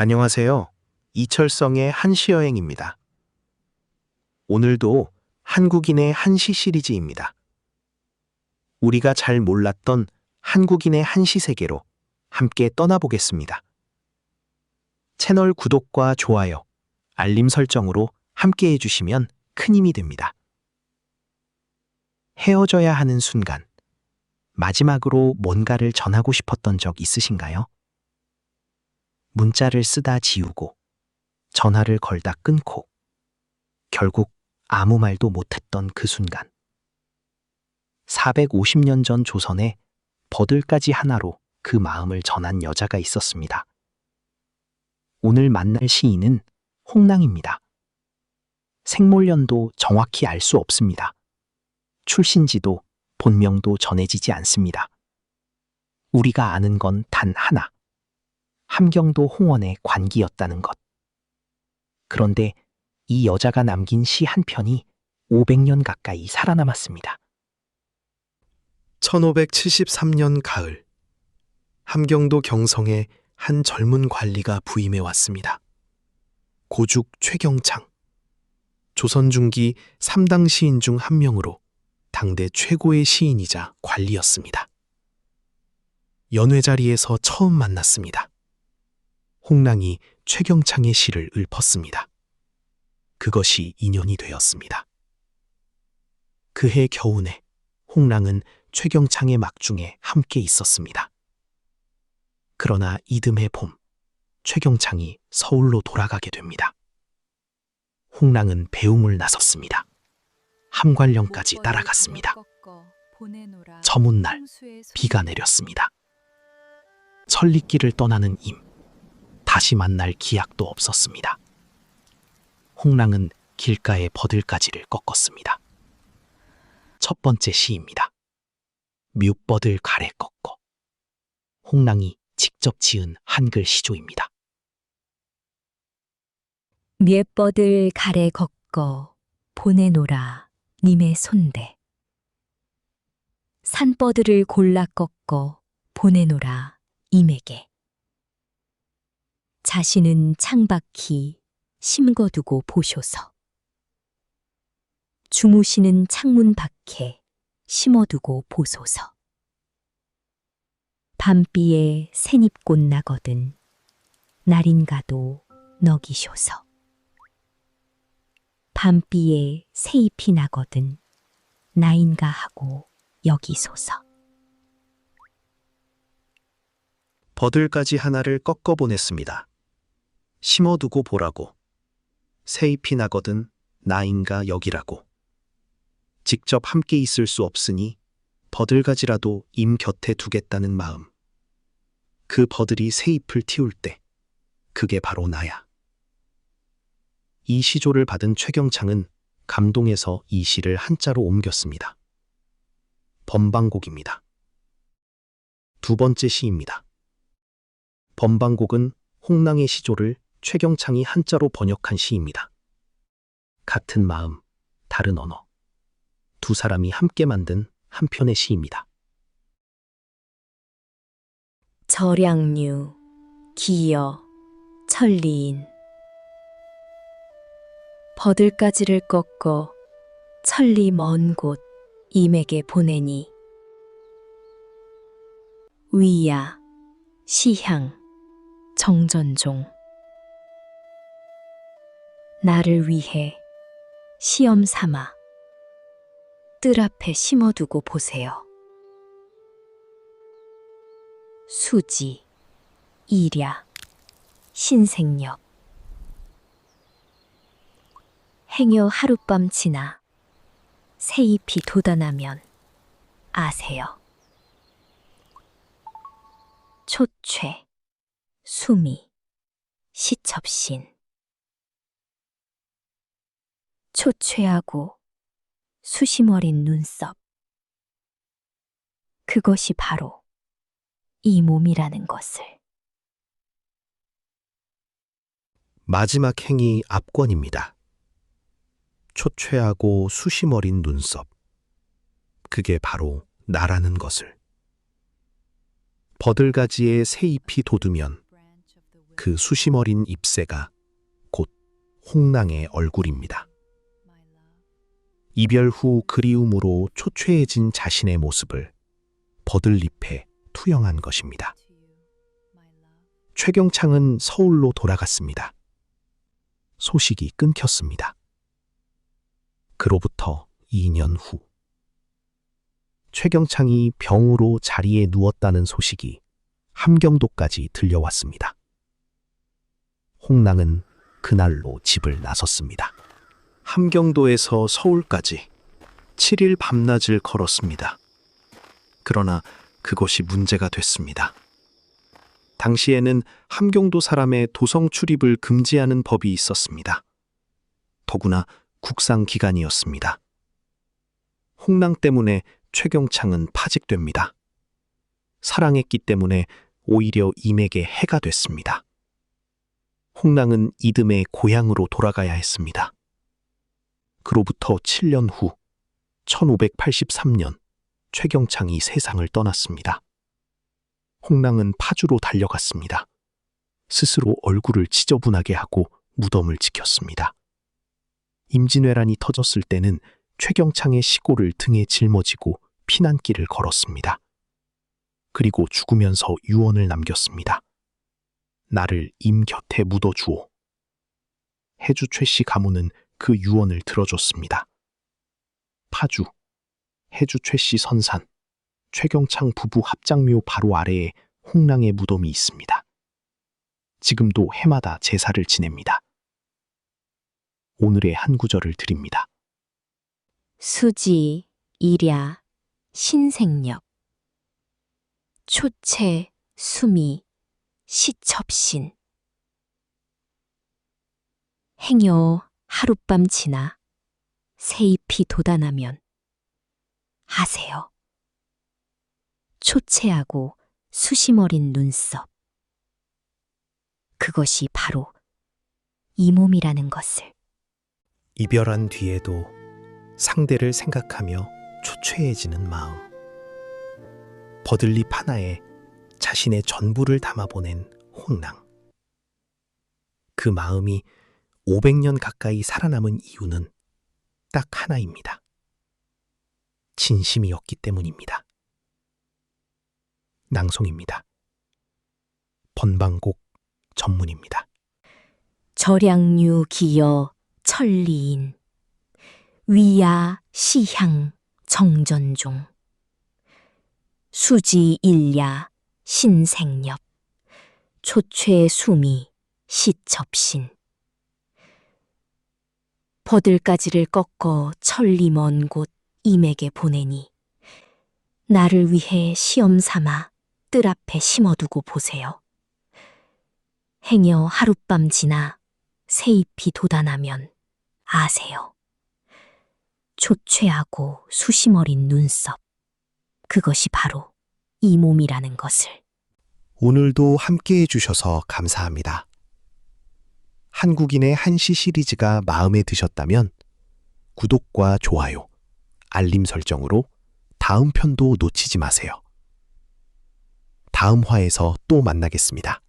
안녕하세요. 이철성의 한시여행입니다. 오늘도 한국인의 한시 시리즈입니다. 우리가 잘 몰랐던 한국인의 한시 세계로 함께 떠나보겠습니다. 채널 구독과 좋아요, 알림 설정으로 함께 해주시면 큰 힘이 됩니다. 헤어져야 하는 순간, 마지막으로 뭔가를 전하고 싶었던 적 있으신가요? 문자를 쓰다 지우고, 전화를 걸다 끊고, 결국 아무 말도 못했던 그 순간. 450년 전 조선에 버들가지 하나로 그 마음을 전한 여자가 있었습니다. 오늘 만날 시인은 홍랑입니다. 생몰년도 정확히 알 수 없습니다. 출신지도 본명도 전해지지 않습니다. 우리가 아는 건 단 하나. 함경도 홍원의 관기였다는 것. 그런데 이 여자가 남긴 시 한 편이 500년 가까이 살아남았습니다. 1573년 가을, 함경도 경성에 한 젊은 관리가 부임해 왔습니다. 고죽 최경창. 조선 중기 3당 시인 중 한 명으로 당대 최고의 시인이자 관리였습니다. 연회 자리에서 처음 만났습니다. 홍랑이 최경창의 시를 읊었습니다. 그것이 인연이 되었습니다. 그해 겨우내 홍랑은 최경창의 막중에 함께 있었습니다. 그러나 이듬해 봄, 최경창이 서울로 돌아가게 됩니다. 홍랑은 배웅을 나섰습니다. 함관령까지 따라갔습니다. 저문날 비가 내렸습니다. 천리길을 떠나는 임, 다시 만날 기약도 없었습니다. 홍랑은 길가의 버들가지를 꺾었습니다. 첫 번째 시입니다. 뮤버들 가래 꺾어. 홍랑이 직접 지은 한글 시조입니다. 똬버들 가래 걷거 보내노라 님의 손대. 산버들을 골라 꺾어 보내노라 임에게. 자신은 창밖이 심거두고 보쇼서. 주무시는 창문 밖에 심어두고 보소서. 밤비에 새잎꽃 나거든 날인가도 너기쇼서. 밤비에 새잎이 나거든 나인가 하고 여기소서. 버들가지 하나를 꺾어 보냈습니다. 심어두고 보라고. 새잎이 나거든 나인가 여기라고. 직접 함께 있을 수 없으니 버들가지라도 임 곁에 두겠다는 마음. 그 버들이 새잎을 틔울 때 그게 바로 나야. 이 시조를 받은 최경창은 감동해서 이 시를 한자로 옮겼습니다. 범방곡입니다. 두 번째 시입니다. 범방곡은 홍랑의 시조를 최경창이 한자로 번역한 시입니다. 같은 마음, 다른 언어. 두 사람이 함께 만든 한 편의 시입니다. 절양류 기여 천리인. 버들가지를 꺾어 천리 먼 곳 임에게 보내니. 위야 시향 정전종. 나를 위해 시험 삼아 뜰 앞에 심어두고 보세요. 수지, 일야, 신생력. 행여 하룻밤 지나 새잎이 돋아나면 아세요. 초최, 수미, 시첩신. 초췌하고 수심 어린 눈썹. 그것이 바로 이 몸이라는 것을. 마지막 행이 압권입니다. 초췌하고 수심 어린 눈썹. 그게 바로 나라는 것을. 버들가지에 새잎이 돋으면 그 수심 어린 잎새가 곧 홍랑의 얼굴입니다. 이별 후 그리움으로 초췌해진 자신의 모습을 버들잎에 투영한 것입니다. 최경창은 서울로 돌아갔습니다. 소식이 끊겼습니다. 그로부터 2년 후 최경창이 병으로 자리에 누웠다는 소식이 함경도까지 들려왔습니다. 홍랑은 그날로 집을 나섰습니다. 함경도에서 서울까지 7일 밤낮을 걸었습니다. 그러나 그것이 문제가 됐습니다. 당시에는 함경도 사람의 도성 출입을 금지하는 법이 있었습니다. 더구나 국상 기간이었습니다. 홍랑 때문에 최경창은 파직됩니다. 사랑했기 때문에 오히려 임에게 해가 됐습니다. 홍랑은 이듬해 고향으로 돌아가야 했습니다. 그로부터 7년 후 1583년 최경창이 세상을 떠났습니다. 홍랑은 파주로 달려갔습니다. 스스로 얼굴을 지저분하게 하고 무덤을 지켰습니다. 임진왜란이 터졌을 때는 최경창의 시골을 등에 짊어지고 피난길을 걸었습니다. 그리고 죽으면서 유언을 남겼습니다. 나를 임 곁에 묻어주오. 해주 최씨 가문은 그 유언을 들어줬습니다. 파주, 해주 최씨 선산, 최경창 부부 합장묘 바로 아래에 홍랑의 무덤이 있습니다. 지금도 해마다 제사를 지냅니다. 오늘의 한 구절을 드립니다. 수지, 일야, 신생력. 초체, 수미, 시첩신. 행여 하룻밤 지나 새잎이 돋아나면 아세요. 초췌하고 수심 어린 눈썹. 그것이 바로 이 몸이라는 것을. 이별한 뒤에도 상대를 생각하며 초췌해지는 마음. 버들잎 하나에 자신의 전부를 담아보낸 홍랑. 그 마음이 500년 가까이 살아남은 이유는 딱 하나입니다. 진심이었기 때문입니다. 낭송입니다. 번방곡 전문입니다. 절양류 기여 천리인. 위야 시향 정전종. 수지 일야 신생엽. 초최 수미 시첩신. 버들가지를 꺾어 천리 먼 곳 임에게 보내니 나를 위해 시험 삼아 뜰 앞에 심어두고 보세요. 행여 하룻밤 지나 새잎이 돋아나면 아세요. 초췌하고 수심 어린 눈썹. 그것이 바로 이 몸이라는 것을. 오늘도 함께해 주셔서 감사합니다. 한국인의 한시 시리즈가 마음에 드셨다면 구독과 좋아요, 알림 설정으로 다음 편도 놓치지 마세요. 다음 화에서 또 만나겠습니다.